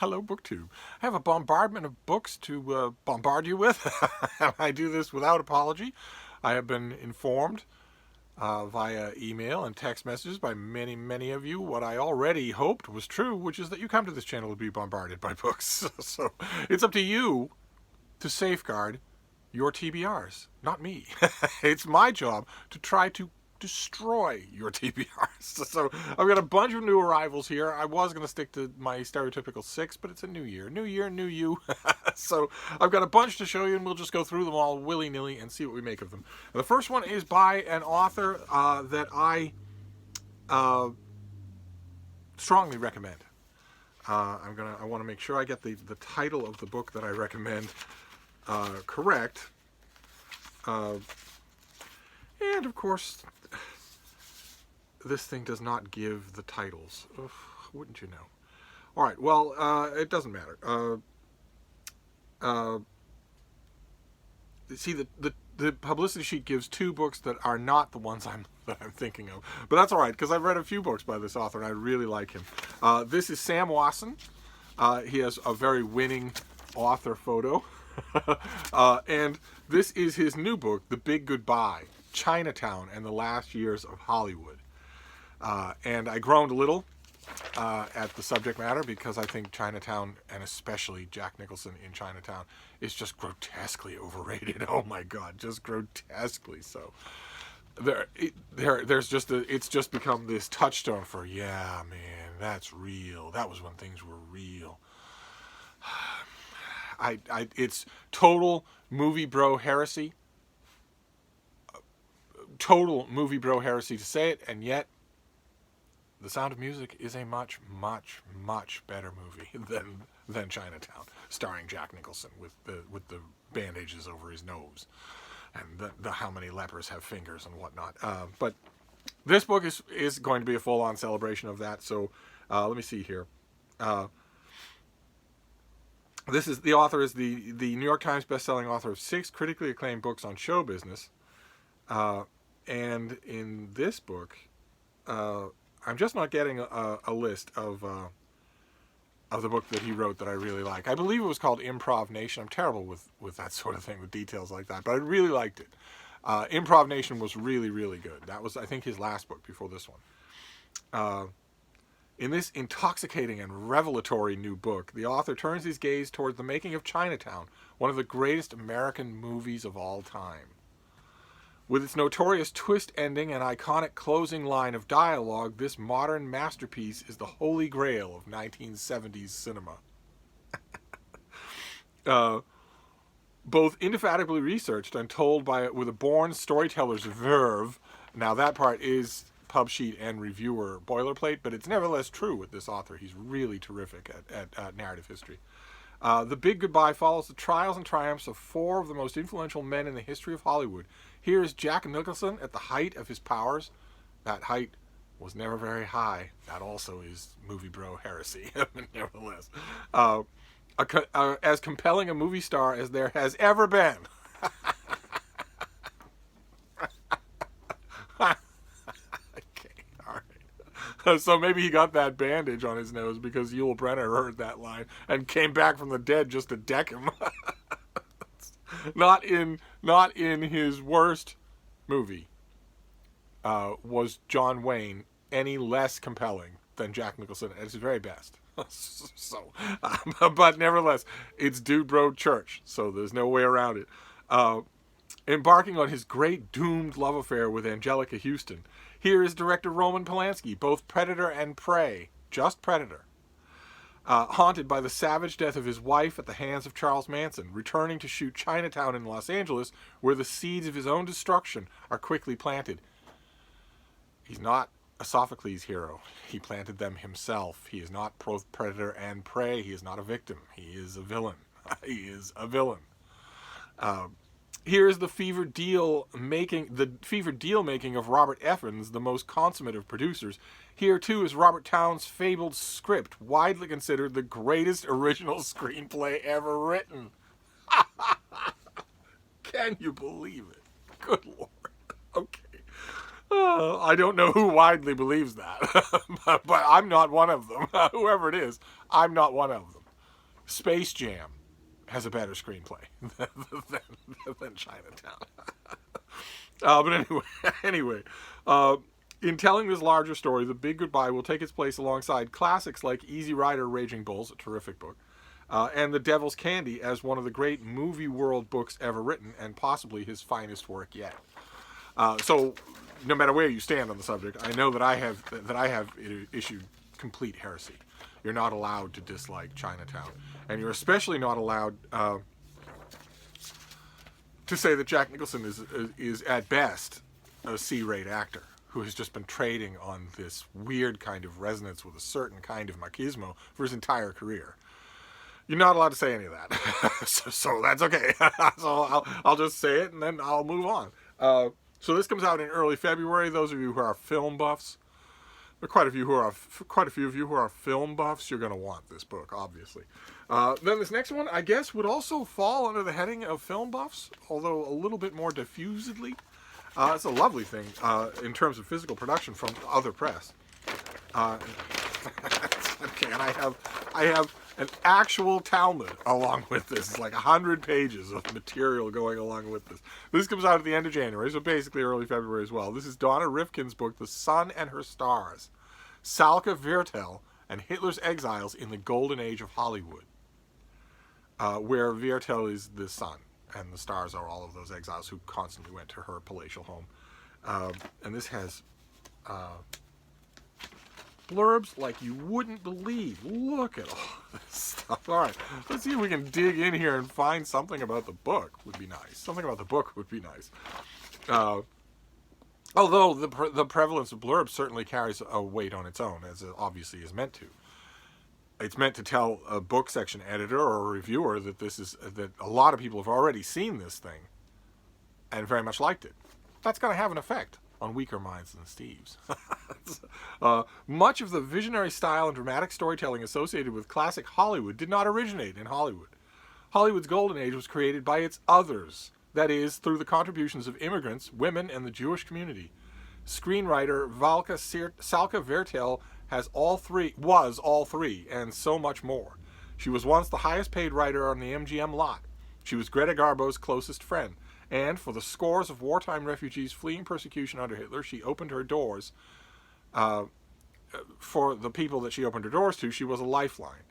Hello, BookTube. I have a bombardment of books to bombard you with. I do this without apology. I have been informed via email and text messages by many, many of you what I already hoped was true, which is that you come to this channel to be bombarded by books. So it's up to you to safeguard your TBRs, not me. It's my job to try to destroy your TBRs. So I've got a bunch of new arrivals here. I was going to stick to my stereotypical 6, but it's a new year. New year, new you. So I've got a bunch to show you, and we'll just go through them all willy-nilly and see what we make of them. And the first one is by an author that I strongly recommend. I want to make sure I get the title of the book that I recommend correct. And of course, this thing does not give the titles. Ugh, wouldn't you know? All right, well, it doesn't matter. See, the publicity sheet gives 2 books that are not the ones I'm thinking of. But that's all right, because I've read a few books by this author, and I really like him. This is Sam Wasson. He has a very winning author photo. And this is his new book, The Big Goodbye, Chinatown and the Last Years of Hollywood. And I groaned a little at the subject matter because I think Chinatown, and especially Jack Nicholson in Chinatown, is just grotesquely overrated. Oh my God, just grotesquely so. There's just it's just become this touchstone for, yeah, man, that's real. That was when things were real. It's total movie bro heresy. Total movie bro heresy to say it, and yet The Sound of Music is a much, much, much better movie than Chinatown, starring Jack Nicholson with the bandages over his nose, and the how many lepers have fingers and whatnot. But this book is going to be a full-on celebration of that. So let me see here. The author is the New York Times best-selling author of 6 critically acclaimed books on show business. And in this book, I'm just not getting a list of the book that he wrote that I really like. I believe it was called Improv Nation. I'm terrible with that sort of thing, with details like that, but I really liked it. Improv Nation was really, really good. That was, I think, his last book before this one. In this intoxicating and revelatory new book, the author turns his gaze toward the making of Chinatown, one of the greatest American movies of all time. With its notorious twist ending and iconic closing line of dialogue, this modern masterpiece is the holy grail of 1970s cinema. Both indefatigably researched and told with a born storyteller's verve. Now that part is pub sheet and reviewer boilerplate, but it's nevertheless true with this author. He's really terrific at narrative history. The Big Goodbye follows the trials and triumphs of 4 of the most influential men in the history of Hollywood. Here is Jack Nicholson at the height of his powers. That height was never very high. That also is movie bro heresy, nevertheless. As compelling a movie star as there has ever been. So maybe he got that bandage on his nose because Yul Brynner heard that line and came back from the dead just to deck him. Not in his worst movie was John Wayne any less compelling than Jack Nicholson at his very best. So, but nevertheless, it's Dude Bro Church, so there's no way around it. Embarking on his great doomed love affair with Angelica Houston, here is director Roman Polanski, both Predator and Prey, just Predator. Haunted by the savage death of his wife at the hands of Charles Manson, returning to shoot Chinatown in Los Angeles, where the seeds of his own destruction are quickly planted. He's not a Sophocles hero. He planted them himself. He is not both Predator and Prey. He is not a victim. He is a villain. He is a villain. Here is the fever deal making of Robert Evans, the most consummate of producers. Here, too, is Robert Towne's fabled script, widely considered the greatest original screenplay ever written. Can you believe it? Good Lord. Okay. I don't know who widely believes that, but I'm not one of them. Whoever it is, I'm not one of them. Space Jam has a better screenplay than Chinatown. But anyway, in telling this larger story, The Big Goodbye will take its place alongside classics like Easy Rider, Raging Bulls, a terrific book, and The Devil's Candy as one of the great movie world books ever written, and possibly his finest work yet. So, no matter where you stand on the subject, I know that I have issued complete heresy. You're not allowed to dislike Chinatown, and you're especially not allowed to say that Jack Nicholson is at best a C-rate actor who has just been trading on this weird kind of resonance with a certain kind of machismo for his entire career. You're not allowed to say any of that, so that's okay. So I'll just say it and then I'll move on. So this comes out in early February. Those of you who are film buffs, there are quite a few of you who are film buffs. You're going to want this book, obviously. Then this next one, I guess, would also fall under the heading of film buffs, although a little bit more diffusedly. It's a lovely thing in terms of physical production from other press. Okay, and I have an actual Talmud along with this. It's like 100 pages of material going along with this. This comes out at the end of January, so basically early February as well. This is Donna Rifkin's book, The Sun and Her Stars, Salka Viertel and Hitler's Exiles in the Golden Age of Hollywood, where Viertel is the sun, and the stars are all of those exiles who constantly went to her palatial home. And this has blurbs like you wouldn't believe. Look at all this stuff. All right, let's see if we can dig in here and find something about the book. Would be nice. Something about the book would be nice. Although the prevalence of blurbs certainly carries a weight on its own, as it obviously is meant to. It's meant to tell a book section editor or a reviewer that that a lot of people have already seen this thing and very much liked it. That's going to have an effect on weaker minds than Steve's. Much of the visionary style and dramatic storytelling associated with classic Hollywood did not originate in Hollywood. Hollywood's golden age was created by its others, that is, through the contributions of immigrants, women, and the Jewish community. Screenwriter Salka Viertel was all three, and so much more. She was once the highest paid writer on the MGM lot. She was Greta Garbo's closest friend, and for the scores of wartime refugees fleeing persecution under Hitler, she opened her doors. For the people that she opened her doors to, she was a lifeline.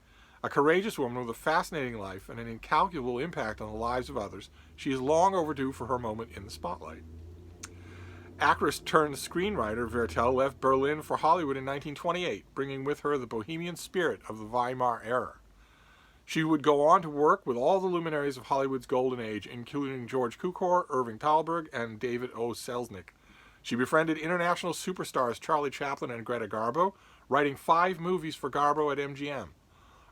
A courageous woman with a fascinating life and an incalculable impact on the lives of others, she is long overdue for her moment in the spotlight. Actress turned screenwriter Viertel left Berlin for Hollywood in 1928, bringing with her the bohemian spirit of the Weimar era. She would go on to work with all the luminaries of Hollywood's golden age, including George Cukor, Irving Thalberg, and David O. Selznick. She befriended international superstars Charlie Chaplin and Greta Garbo, writing 5 movies for Garbo at MGM.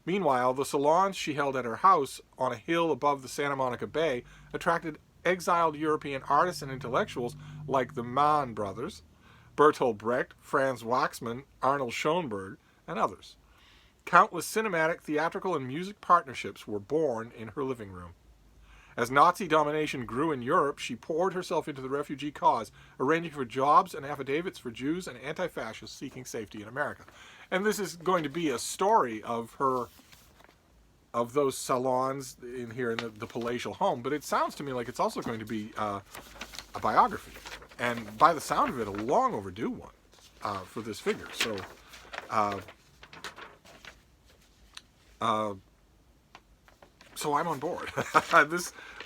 Meanwhile, the salons she held at her house on a hill above the Santa Monica Bay attracted exiled European artists and intellectuals like the Mann brothers, Bertolt Brecht, Franz Waxman, Arnold Schoenberg, and others. Countless cinematic, theatrical, and music partnerships were born in her living room. As Nazi domination grew in Europe, she poured herself into the refugee cause, arranging for jobs and affidavits for Jews and anti-fascists seeking safety in America. And this is going to be a story of those salons in here in the palatial home, but it sounds to me like it's also going to be a biography, and by the sound of it, a long overdue one for this figure. So, so I'm on board.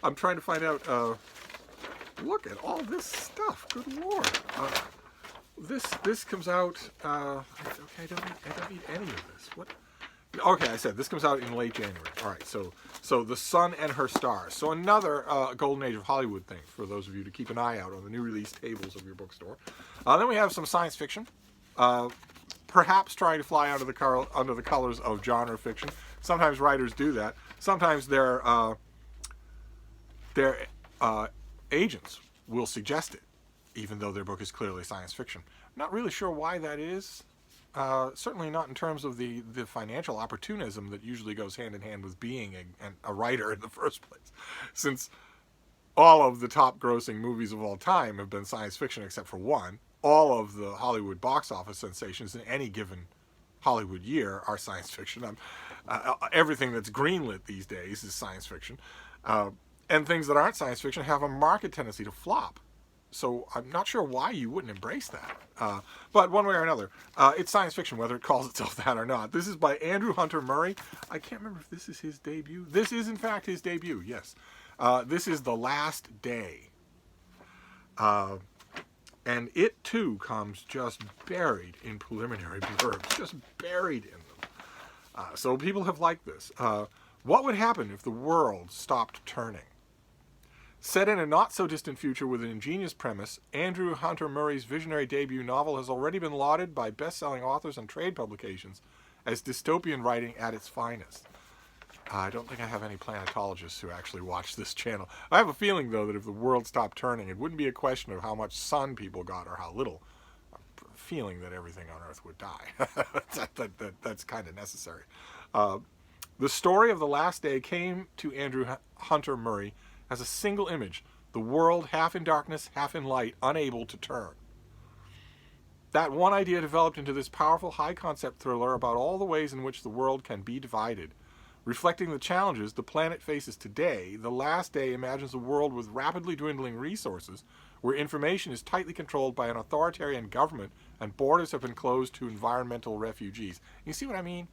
I'm trying to find out. Look at all this stuff. Good Lord. This comes out. Okay, I don't need any of this. What? Okay, I said this comes out in late January. All right, so The Sun and Her Stars. So another golden age of Hollywood thing for those of you to keep an eye out on the new release tables of your bookstore. Then we have some science fiction, perhaps trying to fly under the colors of genre fiction. Sometimes writers do that. Sometimes their agents will suggest it, even though their book is clearly science fiction. I'm not really sure why that is. Certainly not in terms of the financial opportunism that usually goes hand in hand with being a writer in the first place. Since all of the top grossing movies of all time have been science fiction except for one, all of the Hollywood box office sensations in any given Hollywood year are science fiction. Everything that's greenlit these days is science fiction. And things that aren't science fiction have a marked tendency to flop. So I'm not sure why you wouldn't embrace that. But one way or another, it's science fiction, whether it calls itself that or not. This is by Andrew Hunter Murray. I can't remember if this is his debut. This is, in fact, his debut, yes. This is The Last Day. And it, too, comes just buried in preliminary blurbs. Just buried in them. So people have liked this. What would happen if the world stopped turning? Set in a not-so-distant future with an ingenious premise, Andrew Hunter Murray's visionary debut novel has already been lauded by best-selling authors and trade publications as dystopian writing at its finest. I don't think I have any planetologists who actually watch this channel. I have a feeling, though, that if the world stopped turning, it wouldn't be a question of how much sun people got or how little. I'm feeling that everything on Earth would die. That's kind of necessary. The story of The Last Day came to Andrew Hunter Murray as a single image, the world half in darkness, half in light, unable to turn. That one idea developed into this powerful high-concept thriller about all the ways in which the world can be divided. Reflecting the challenges the planet faces today, The Last Day imagines a world with rapidly dwindling resources, where information is tightly controlled by an authoritarian government and borders have been closed to environmental refugees. You see what I mean?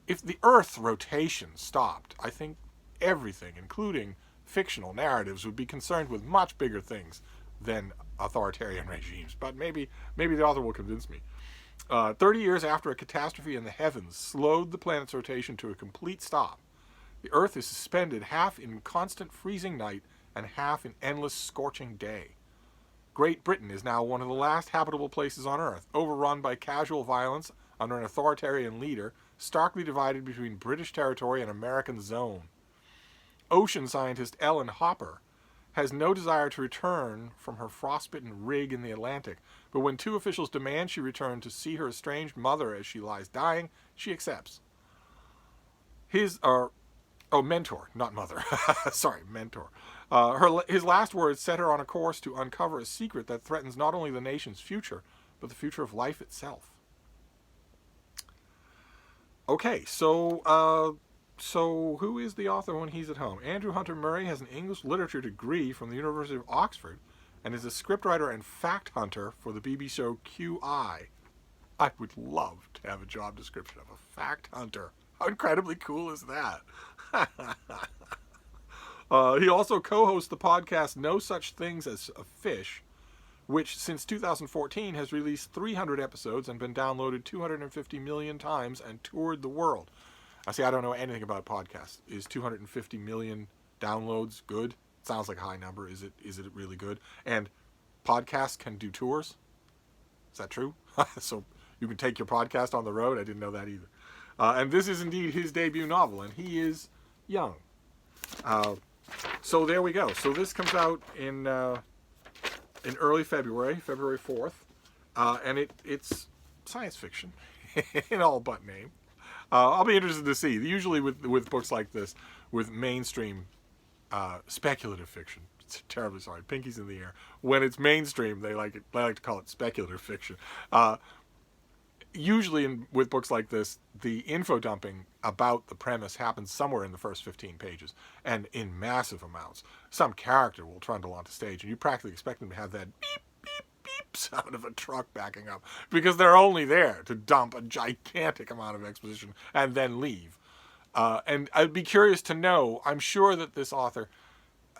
If the Earth's rotation stopped, I think everything, including fictional narratives, would be concerned with much bigger things than authoritarian regimes. But maybe the author will convince me. 30 years after a catastrophe in the heavens slowed the planet's rotation to a complete stop, the Earth is suspended half in constant freezing night and half in endless scorching day. Great Britain is now one of the last habitable places on Earth, overrun by casual violence under an authoritarian leader, starkly divided between British territory and American zone. Ocean scientist Ellen Hopper has no desire to return from her frostbitten rig in the Atlantic, but when two officials demand she return to see her estranged mother as she lies dying, she accepts. Mentor, not mother. Sorry, mentor. His last words set her on a course to uncover a secret that threatens not only the nation's future, but the future of life itself. Okay, so who is the author when he's at home? Andrew Hunter Murray has an English literature degree from the University of Oxford and is a scriptwriter and fact hunter for the BBC show QI. I would love to have a job description of a fact hunter. How incredibly cool is that? He also co-hosts the podcast No Such Things as a Fish, which since 2014 has released 300 episodes and been downloaded 250 million times and toured the world. I don't know anything about podcasts. Is 250 million downloads good? Sounds like a high number. Is it really good? And podcasts can do tours? Is that true? So you can take your podcast on the road? I didn't know that either. And this is indeed his debut novel, and he is young. So there we go. So this comes out in early February, February 4th, and it's science fiction in all but name. I'll be interested to see. Usually with books like this, with mainstream speculative fiction, terribly sorry, pinkies in the air. When it's mainstream, they like to call it speculative fiction. Usually with books like this, the info dumping about the premise happens somewhere in the first 15 pages, and in massive amounts. Some character will trundle onto stage, and you practically expect them to have that beep, beep, beep sound of a truck backing up, because they're only there to dump a gigantic amount of exposition and then leave. And I'd be curious to know, I'm sure that this author,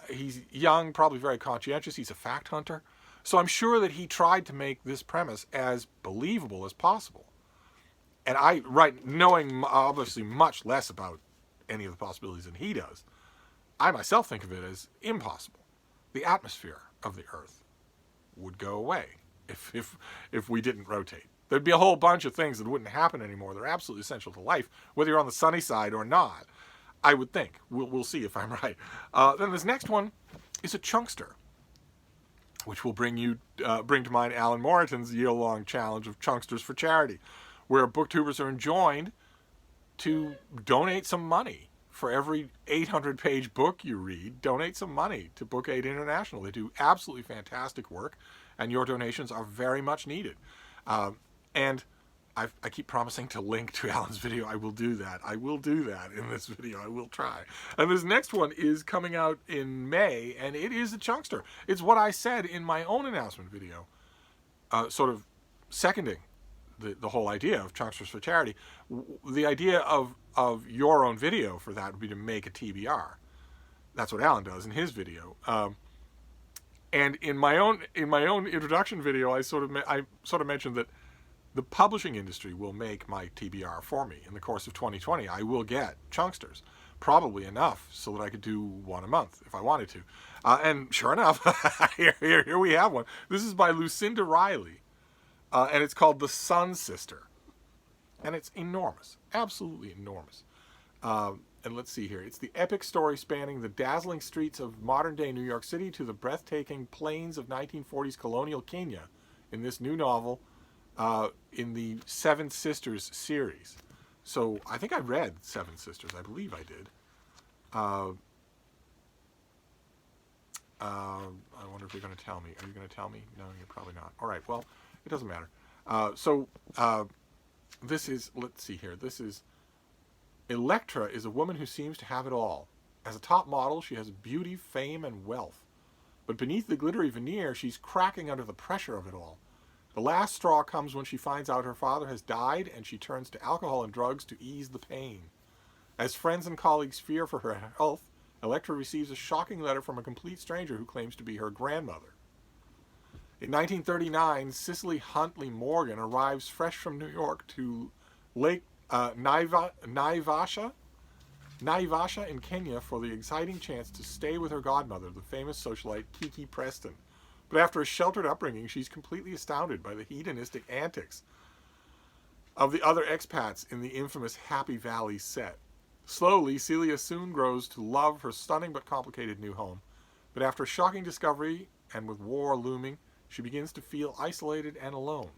he's young, probably very conscientious, he's a fact hunter, so I'm sure that he tried to make this premise as believable as possible. And knowing obviously much less about any of the possibilities than he does, I myself think of it as impossible. The atmosphere of the Earth would go away if we didn't rotate. There'd be a whole bunch of things that wouldn't happen anymore. They're absolutely essential to life, whether you're on the sunny side or not. I would think. We'll see if I'm right. Then this next one is a chunkster, which will bring to mind Alan Moreton's year-long challenge of Chunksters for Charity, where booktubers are enjoined to donate some money. For every 800-page book you read, donate some money to Book Aid International. They do absolutely fantastic work, and your donations are very much needed. And I keep promising to link to Alan's video. I will do that. I will do that in this video. I will try. And this next one is coming out in May, and it is a chunkster. It's what I said in my own announcement video, sort of seconding the whole idea of chunksters for charity. The idea of your own video for that would be to make a TBR. That's what Alan does in his video. And in my own introduction video, I sort of mentioned that the publishing industry will make my TBR for me in the course of 2020. I will get chunksters, probably enough so that I could do one a month if I wanted to. And sure enough, here we have one. This is by Lucinda Riley, and it's called The Sun Sister, and it's enormous, absolutely enormous. And let's see here. It's the epic story spanning the dazzling streets of modern-day New York City to the breathtaking plains of 1940s colonial Kenya in this new novel, in the Seven Sisters series. So I think I read Seven Sisters. I believe I did. I wonder if you're going to tell me. Are you going to tell me? No, you're probably not. All right. Well, it doesn't matter. This is, let's see here. This is, Electra is a woman who seems to have it all. As a top model, she has beauty, fame, and wealth. But beneath the glittery veneer, she's cracking under the pressure of it all. The last straw comes when she finds out her father has died, and she turns to alcohol and drugs to ease the pain. As friends and colleagues fear for her health, Electra receives a shocking letter from a complete stranger who claims to be her grandmother. In 1939, Cicely Huntley Morgan arrives fresh from New York to Lake Naivasha in Kenya for the exciting chance to stay with her godmother, the famous socialite Kiki Preston. But after a sheltered upbringing, she's completely astounded by the hedonistic antics of the other expats in the infamous Happy Valley set. Slowly, Celia soon grows to love her stunning but complicated new home. But after a shocking discovery, and with war looming, she begins to feel isolated and alone.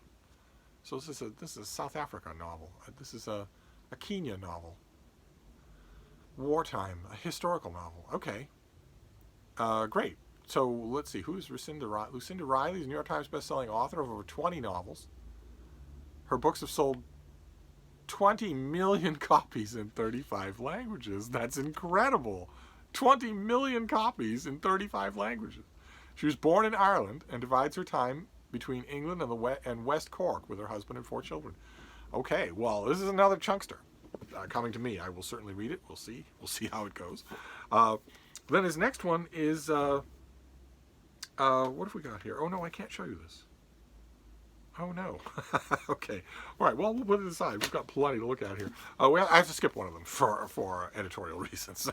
So this is a South Africa novel. This is a Kenya novel. Wartime, a historical novel. Okay. Great. So let's see, who's Lucinda Riley? Lucinda Riley is a New York Times bestselling author of over 20 novels. Her books have sold 20 million copies in 35 languages. That's incredible. 20 million copies in 35 languages. She was born in Ireland and divides her time between England and West Cork with her husband and 4 children. Okay, well, this is another chunkster coming to me. I will certainly read it. We'll see. We'll see how it goes. Then his next one is... what have we got here? Oh, no, I can't show you this. Oh, no. Okay. All right, well, we'll put it aside. We've got plenty to look at here. Well, I have to skip one of them for editorial reasons.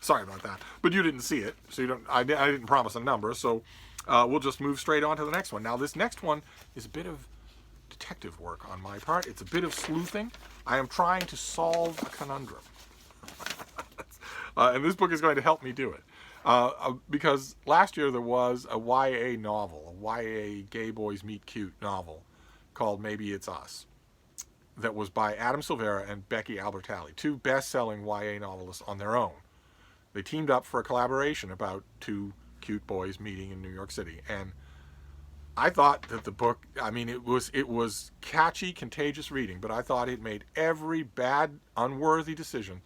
Sorry about that. But you didn't see it, so you don't. I didn't promise a number, so we'll just move straight on to the next one. Now, this next one is a bit of detective work on my part. It's a bit of sleuthing. I am trying to solve a conundrum. And this book is going to help me do it. Because last year there was a YA novel, a YA gay boys meet cute novel called Maybe It's Us, that was by Adam Silvera and Becky Albertalli, 2 best-selling YA novelists on their own. They teamed up for a collaboration about 2 cute boys meeting in New York City, and I thought that the book, I mean, it was catchy, contagious reading, but I thought it made every bad, unworthy decision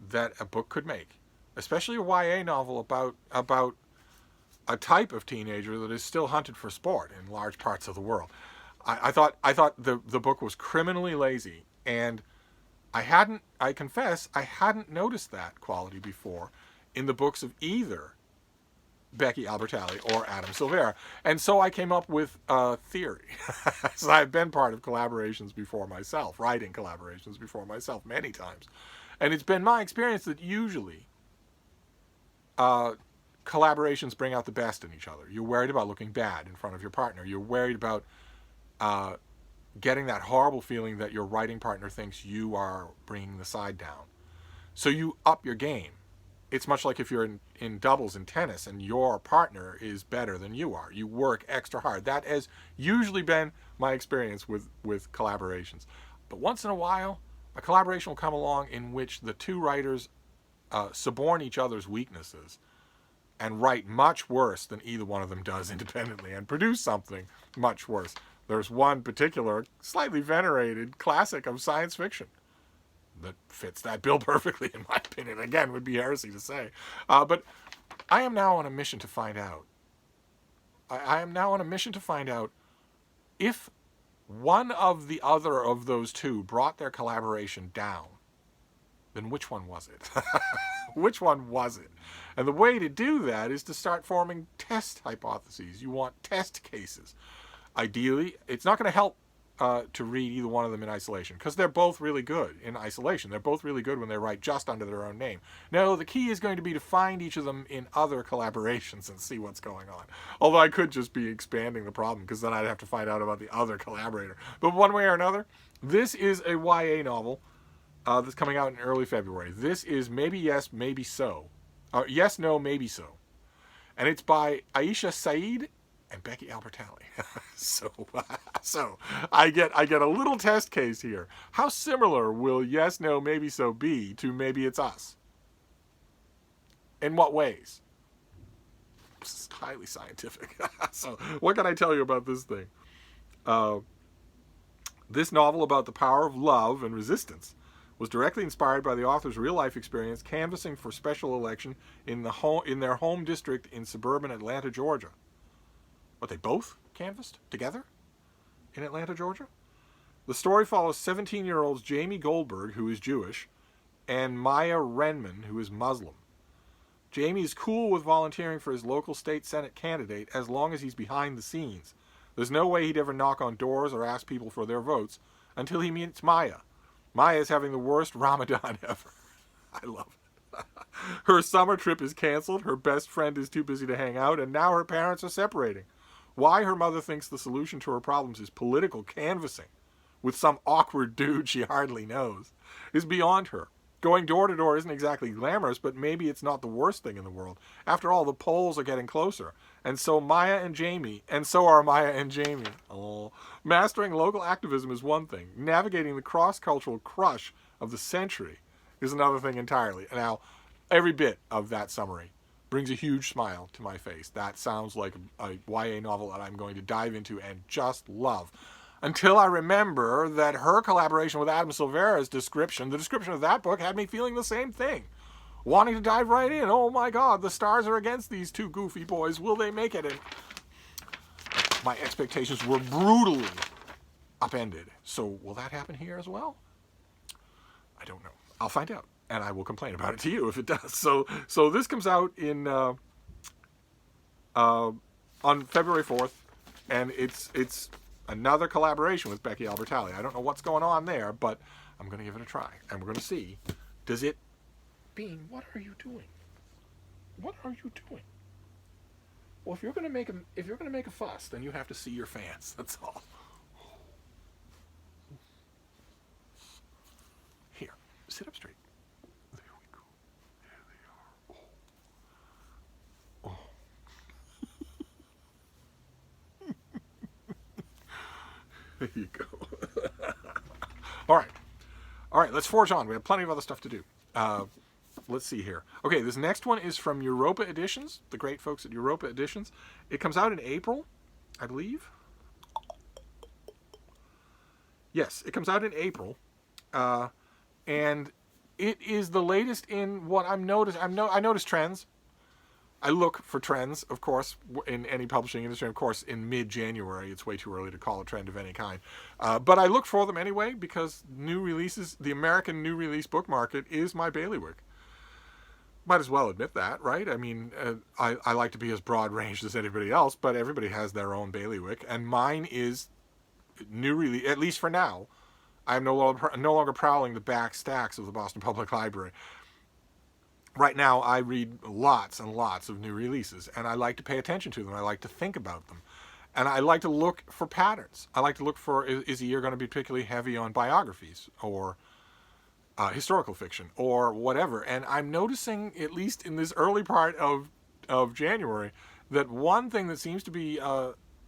that a book could make. Especially a YA novel about a type of teenager that is still hunted for sport in large parts of the world. I thought the book was criminally lazy, and I confess I hadn't noticed that quality before in the books of either Becky Albertalli or Adam Silvera. And so I came up with a theory. So I've been part of collaborations before myself, writing collaborations before myself many times. And it's been my experience that usually collaborations bring out the best in each other. You're worried about looking bad in front of your partner. You're worried about getting that horrible feeling that your writing partner thinks you are bringing the side down. So you up your game. It's much like if you're in doubles in tennis and your partner is better than you are. You work extra hard. That has usually been my experience with collaborations. But once in a while, a collaboration will come along in which the 2 writers suborn each other's weaknesses and write much worse than either one of them does independently and produce something much worse There's one particular, slightly venerated classic of science fiction that fits that bill perfectly, in my opinion. Again, would be heresy to say. But I am now on a mission to find out. I am now on a mission to find out if one of the other of those two brought their collaboration down, then which one was it? Which one was it? And the way to do that is to start forming test hypotheses. You want test cases. Ideally, it's not going to help to read either one of them in isolation, because they're both really good in isolation. They're both really good when they write just under their own name. No, the key is going to be to find each of them in other collaborations and see what's going on. Although I could just be expanding the problem, because then I'd have to find out about the other collaborator. But one way or another, this is a YA novel that's coming out in early February. This is Maybe Yes, Maybe So. Yes, No, Maybe So. And it's by Aisha Saeed and Becky Albertalli. so I get a little test case here. How similar will Yes, No, Maybe So be to Maybe It's Us? In what ways? This is highly scientific. So what can I tell you about this thing? This novel about the power of love and resistance was directly inspired by the author's real-life experience canvassing for special election in their home district in suburban Atlanta, Georgia. What, they both canvassed together in Atlanta, Georgia? The story follows 17-year-olds Jamie Goldberg, who is Jewish, and Maya Renman, who is Muslim. Jamie is cool with volunteering for his local state senate candidate as long as he's behind the scenes. There's no way he'd ever knock on doors or ask people for their votes until he meets Maya. Maya is having the worst Ramadan ever. I love it. Her summer trip is canceled, her best friend is too busy to hang out, and now her parents are separating. Why her mother thinks the solution to her problems is political canvassing with some awkward dude she hardly knows is beyond her. Going door to door isn't exactly glamorous, but maybe it's not the worst thing in the world. After all, the polls are getting closer. And so are Maya and Jamie. Oh. Mastering local activism is one thing. Navigating the cross-cultural crush of the century is another thing entirely. Now, every bit of that summary brings a huge smile to my face. That sounds like a YA novel that I'm going to dive into and just love. Until I remember that her collaboration with Adam Silvera's description, the description of that book, had me feeling the same thing. Wanting to dive right in. Oh my God, the stars are against these two goofy boys. Will they make it? And my expectations were brutally upended. So will that happen here as well? I don't know. I'll find out. And I will complain about it to you if it does. So this comes out in on February 4th. And it's another collaboration with Becky Albertalli. I don't know what's going on there, but I'm going to give it a try. And we're going to see, does it... Bean, what are you doing? What are you doing? Well, if you're going to make a fuss, then you have to see your fans. That's all. Here, sit up straight. There we go. There they are. Oh. There you go. All right, let's forge on. We have plenty of other stuff to do. Let's see here. Okay, this next one is from Europa Editions, the great folks at Europa Editions. It comes out in April, I believe. Yes, it comes out in April. And it is the latest in what I notice trends. I look for trends, of course, in any publishing industry. Of course, in mid-January, it's way too early to call a trend of any kind. But I look for them anyway because new releases, the American new release book market is my bailiwick. Might as well admit that, right? I mean, I like to be as broad-ranged as anybody else, but everybody has their own bailiwick, and mine is new release, at least for now. I'm no longer prowling the back stacks of the Boston Public Library. Right now, I read lots and lots of new releases, and I like to pay attention to them. I like to think about them. And I like to look for patterns. I like to look for, is the year going to be particularly heavy on biographies or historical fiction or whatever? And I'm noticing, at least in this early part of January, that one thing that seems to be,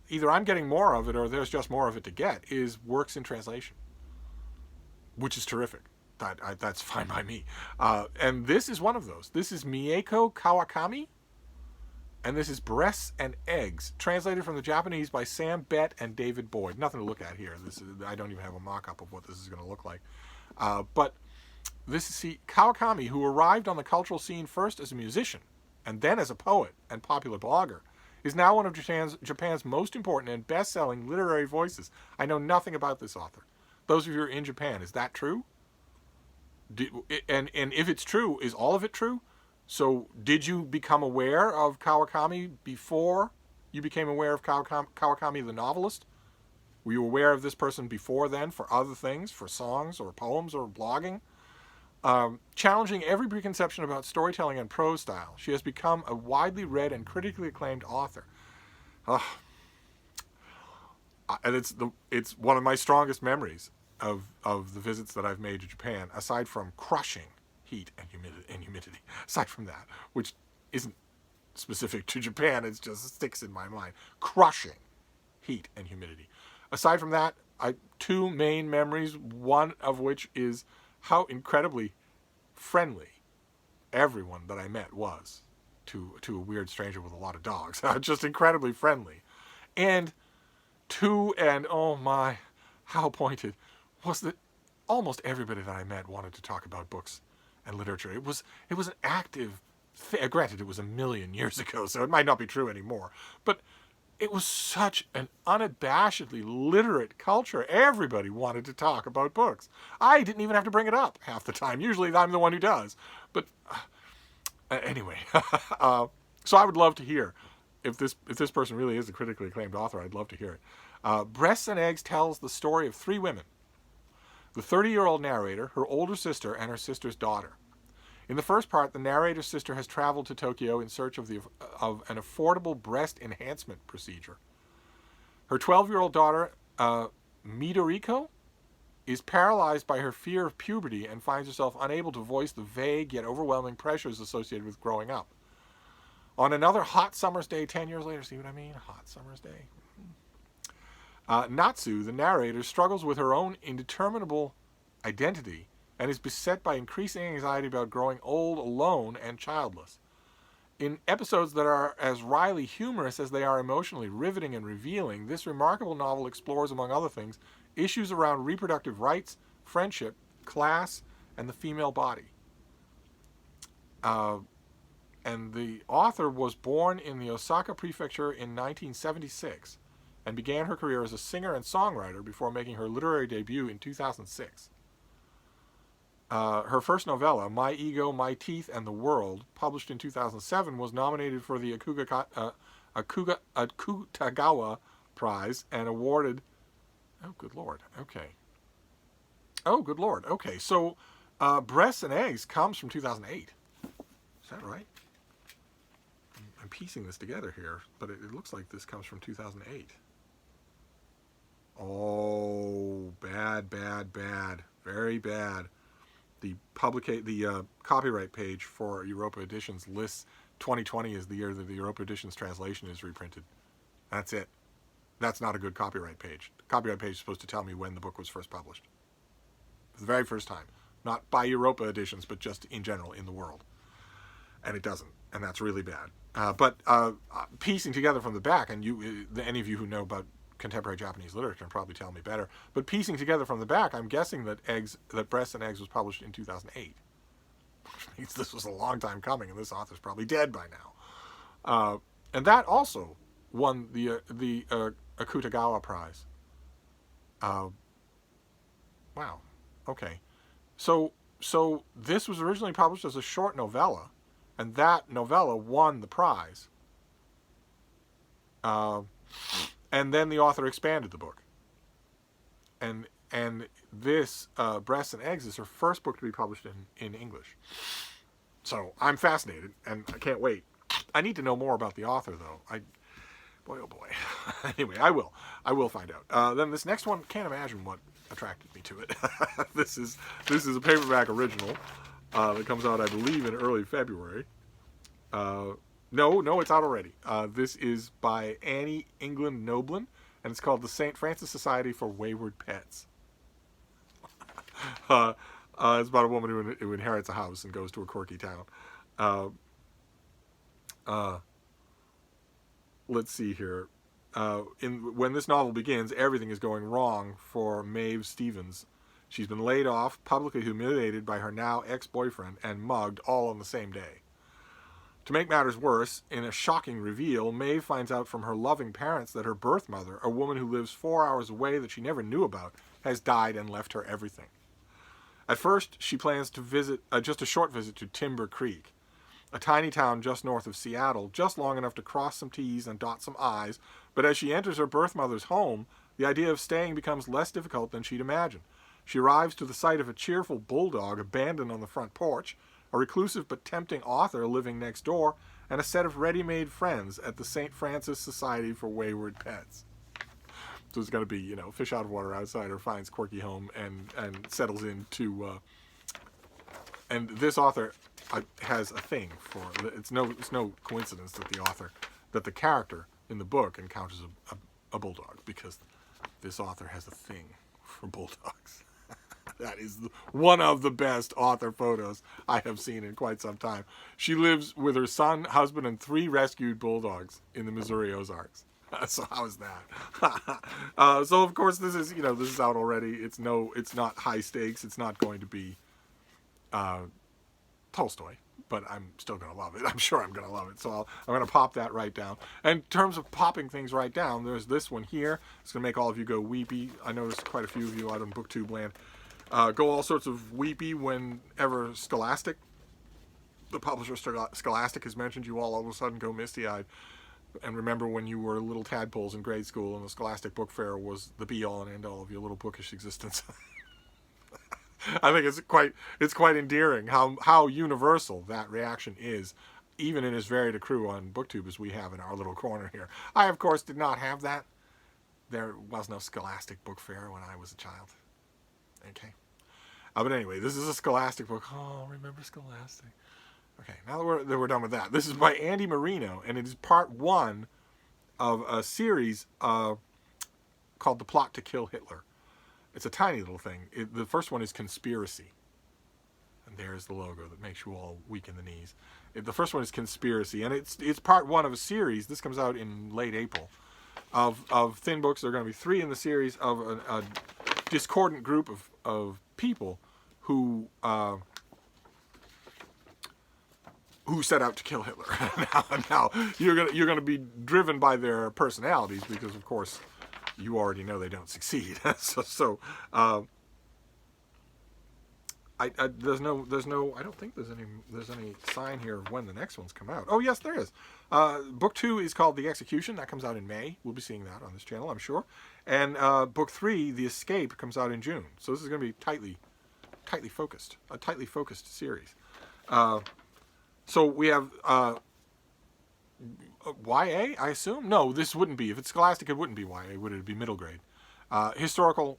either I'm getting more of it or there's just more of it to get, is works in translation, which is terrific. That's fine by me. And this is one of those. This is Mieko Kawakami. And this is Breasts and Eggs, translated from the Japanese by Sam Bett and David Boyd. Nothing to look at here. I don't even have a mock-up of what this is going to look like. But this is Kawakami, who arrived on the cultural scene first as a musician and then as a poet and popular blogger, is now one of Japan's most important and best-selling literary voices. I know nothing about this author. Those of you who are in Japan, is that true? And if it's true, is all of it true? So did you become aware of Kawakami before you became aware of Kawakami the novelist? Were you aware of this person before then for other things, for songs or poems or blogging? Challenging every preconception about storytelling and prose style, she has become a widely read and critically acclaimed author. And it's one of my strongest memories of the visits that I've made to Japan, aside from crushing heat and humidity. Aside from that, which isn't specific to Japan, it just sticks in my mind. Crushing heat and humidity. Aside from that, two main memories, one of which is how incredibly friendly everyone that I met was to a weird stranger with a lot of dogs. Just incredibly friendly. And oh my, how pointed, was that almost everybody that I met wanted to talk about books and literature. It was an active thing. Granted, it was a million years ago, so it might not be true anymore. But it was such an unabashedly literate culture. Everybody wanted to talk about books. I didn't even have to bring it up half the time. Usually I'm the one who does. But anyway, so I would love to hear if this person really is a critically acclaimed author. I'd love to hear it. Breasts and Eggs tells the story of three women. The 30-year-old narrator, her older sister, and her sister's daughter. In the first part, the narrator's sister has traveled to Tokyo in search of an affordable breast enhancement procedure. Her 12-year-old daughter, Midoriko, is paralyzed by her fear of puberty and finds herself unable to voice the vague yet overwhelming pressures associated with growing up. On another hot summer's day 10 years later, see what I mean? Hot summer's day. Natsu, the narrator, struggles with her own indeterminable identity and is beset by increasing anxiety about growing old, alone, and childless. In episodes that are as wryly humorous as they are emotionally riveting and revealing, this remarkable novel explores, among other things, issues around reproductive rights, friendship, class, and the female body. And the author was born in the Osaka prefecture in 1976 and began her career as a singer and songwriter before making her literary debut in 2006. Her first novella, My Ego, My Teeth, and the World, published in 2007, was nominated for the Akutagawa Prize and awarded... Oh, good Lord. Okay. So, Breasts and Eggs comes from 2008. Is that right? I'm piecing this together here, but it looks like this comes from 2008. Oh, bad. Very bad. The copyright page for Europa Editions lists 2020 as the year that the Europa Editions translation is reprinted. That's it. That's not a good copyright page. The copyright page is supposed to tell me when the book was first published. For the very first time. Not by Europa Editions, but just in general in the world. And it doesn't. And that's really bad. But piecing together from the back, and any of you who know about contemporary Japanese literature can probably tell me better, but piecing together from the back, I'm guessing that Breasts and Eggs was published in 2008. Which means this was a long time coming, and this author's probably dead by now. And that also won the Akutagawa Prize. Wow. Okay. So this was originally published as a short novella, and that novella won the prize. And then the author expanded the book. And this, Breasts and Eggs, is her first book to be published in English. So I'm fascinated, and I can't wait. I need to know more about the author, though. Boy, oh boy. Anyway, I will find out. Then this next one, can't imagine what attracted me to it. This is a paperback original that comes out, I believe, in early February. No, it's out already. This is by Annie England Noblin, and it's called The St. Francis Society for Wayward Pets. It's about a woman who inherits a house and goes to a quirky town. let's see here. When this novel begins, everything is going wrong for Maeve Stevens. She's been laid off, publicly humiliated by her now ex-boyfriend, and mugged all on the same day. To make matters worse, in a shocking reveal, Maeve finds out from her loving parents that her birth mother, a woman who lives 4 hours away that she never knew about, has died and left her everything. At first, she plans to visit just a short visit to Timber Creek, a tiny town just north of Seattle, just long enough to cross some T's and dot some I's, but as she enters her birth mother's home, the idea of staying becomes less difficult than she'd imagined. She arrives to the sight of a cheerful bulldog abandoned on the front porch, a reclusive but tempting author living next door, and a set of ready-made friends at the St. Francis Society for Wayward Pets. So it's going to be, fish out of water outsider finds quirky home and settles into... and this author has a thing for... It's no coincidence that the character in the book encounters a bulldog, because this author has a thing for bulldogs. That is one of the best author photos I have seen in quite some time. She lives with her son, husband, and 3 rescued bulldogs in the Missouri Ozarks. So how's that? So of course this is out already. It's not high stakes. It's not going to be Tolstoy, but I'm still going to love it. I'm sure I'm going to love it. So I'm going to pop that right down. And in terms of popping things right down, there's this one here. It's going to make all of you go weepy. I noticed quite a few of you out on BookTube land go all sorts of weepy whenever Scholastic, the publisher Scholastic, is mentioned. You all of a sudden go misty-eyed and remember when you were little tadpoles in grade school and the Scholastic Book Fair was the be-all and end-all of your little bookish existence. I think it's quite endearing how universal that reaction is, even in as varied a crew on BookTube as we have in our little corner here. I, of course, did not have that. There was no Scholastic Book Fair when I was a child. Okay. But anyway, this is a Scholastic book. Oh, remember Scholastic. Okay, now that we're done with that. This is by Andy Marino, and it is part 1 of a series called The Plot to Kill Hitler. It's a tiny little thing. The first one is Conspiracy. And there's the logo that makes you all weak in the knees. The first one is Conspiracy, and it's part 1 of a series. This comes out in late April. Of thin books. There are going to be 3 in the series of a discordant group of people who set out to kill Hitler. now you're gonna be driven by their personalities, because of course you already know they don't succeed. I don't think there's any sign here of when the next ones come out. Oh yes, there is. Book 2 is called The Execution. That comes out in May. We'll be seeing that on this channel, I'm sure. And book 3, The Escape, comes out in June. So this is going to be tightly focused, a tightly focused series. So we have YA, I assume? No, this wouldn't be. If it's Scholastic, it wouldn't be YA. Would it be middle grade? Historical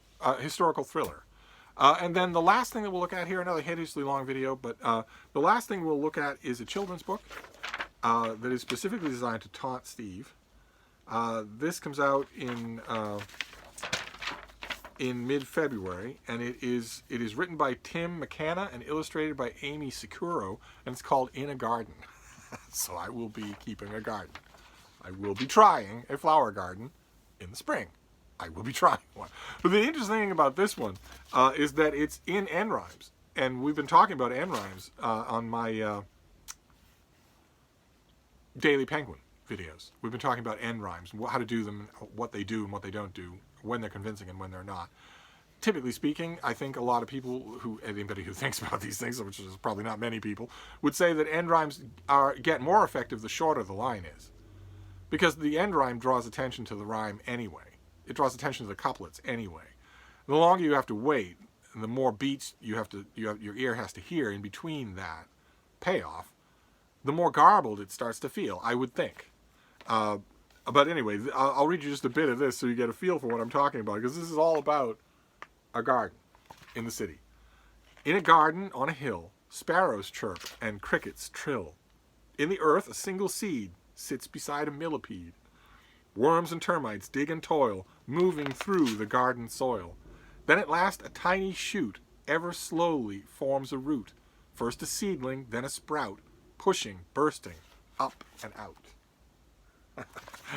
thriller. And then the last thing that we'll look at here, another hideously long video, but the last thing we'll look at is a children's book that is specifically designed to taunt Steve. This comes out in mid-February, and it is written by Tim McKenna and illustrated by Amy Sakuro, and it's called In a Garden. So I will be keeping a garden. I will be trying a flower garden in the spring. I will be trying one. But the interesting thing about this one is that it's in end rhymes, and we've been talking about end rhymes on my Daily Penguin videos. We've been talking about end rhymes, how to do them, what they do and what they don't do, when they're convincing and when they're not. Typically speaking, I think a lot of people anybody who thinks about these things, which is probably not many people, would say that end rhymes get more effective the shorter the line is. Because the end rhyme draws attention to the rhyme anyway. It draws attention to the couplets anyway. The longer you have to wait, and the more beats your ear has to hear in between that payoff, the more garbled it starts to feel, I would think. But anyway, I'll read you just a bit of this so you get a feel for what I'm talking about, because this is all about a garden in the city. In a garden on a hill, sparrows chirp and crickets trill. In the earth, a single seed sits beside a millipede. Worms and termites dig and toil, moving through the garden soil. Then at last a tiny shoot, ever slowly, forms a root. First a seedling, then a sprout, pushing, bursting, up and out. And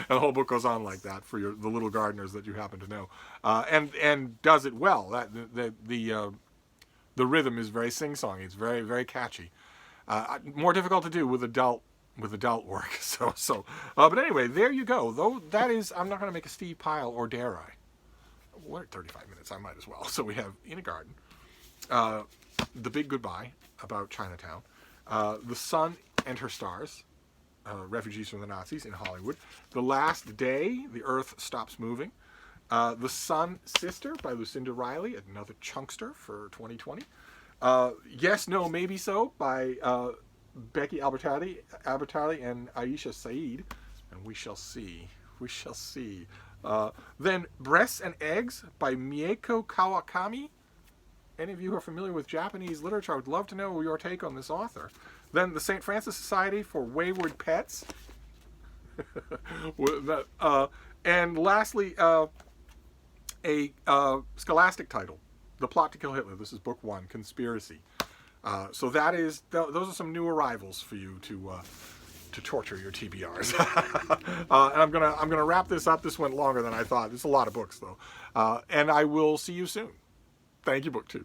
the whole book goes on like that for the little gardeners that you happen to know, and does it well. That the rhythm is very sing-songy. It's very, very catchy. More difficult to do with adult work. But anyway, there you go. Though that is, I'm not going to make a Steve Pyle, or dare I? We're at 35 minutes. I might as well. So we have In a Garden, The Big Goodbye about Chinatown, The Sun and Her Stars, Refugees from the Nazis in Hollywood, The Last Day, The Earth Stops Moving, The Sun Sister by Lucinda Riley, another chunkster for 2020. Yes, No, Maybe So by Becky Albertalli and Aisha Saeed, and we shall see. We shall see. Then Breasts and Eggs by Mieko Kawakami. Any of you who are familiar with Japanese literature, I would love to know your take on this author. Then the St. Francis Society for Wayward Pets. And lastly, a scholastic title, The Plot to Kill Hitler. This is book 1, Conspiracy. So that is, those are some new arrivals for you to torture your TBRs. And I'm gonna wrap this up. This went longer than I thought. There's a lot of books though, and I will see you soon. Thank you, BookTube.